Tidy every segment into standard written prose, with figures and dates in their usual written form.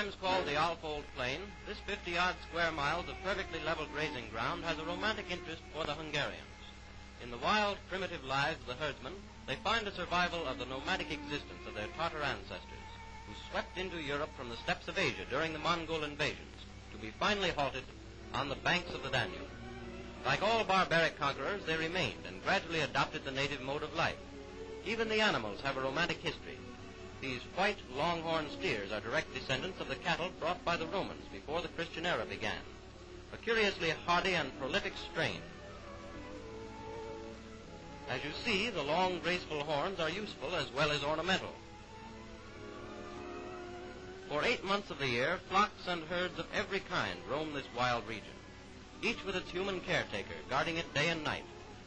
Sometimes called the Alfold Plain, this 50-odd square miles of perfectly level grazing ground has a romantic interest for the Hungarians. In the wild, primitive lives of the herdsmen, they find a survival of the nomadic existence of their Tatar ancestors, who swept into Europe from the steppes of Asia during the Mongol invasions, to be finally halted on the banks of the Danube. Like all barbaric conquerors, they remained and gradually adopted the native mode of life. Even the animals have a romantic history. These white longhorn steers are direct descendants of the cattle brought by the Romans before the Christian era began, a curiously hardy and prolific strain. As you see, the long, graceful horns are useful as well as ornamental. For 8 months of the year, flocks and herds of every kind roam this wild region, each with its human caretaker, guarding it day and night.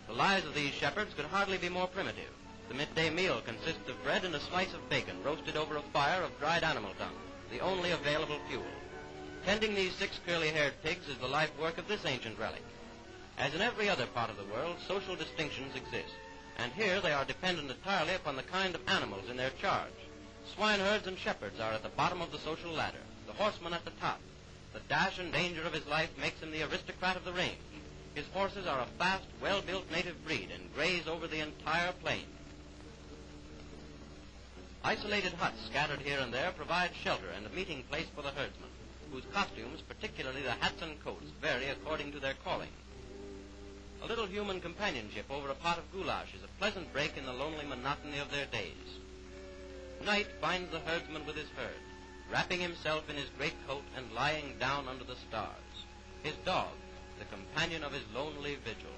The lives of these shepherds could hardly be more primitive. The midday meal consists of bread and a slice of bacon roasted over a fire of dried animal dung, the only available fuel. Tending these 6 curly-haired pigs is the life work of this ancient relic. As in every other part of the world, social distinctions exist, and here they are dependent entirely upon the kind of animals in their charge. Swineherds and shepherds are at the bottom of the social ladder, the horseman at the top. The dash and danger of his life makes him the aristocrat of the range. His horses are a fast, well-built native breed and graze over the entire plain. Isolated huts scattered here and there provide shelter and a meeting place for the herdsmen, whose costumes, particularly the hats and coats, vary according to their calling. A little human companionship over a pot of goulash is a pleasant break in the lonely monotony of their days. Night finds the herdsman with his herd, wrapping himself in his greatcoat and lying down under the stars. His dog, the companion of his lonely vigil,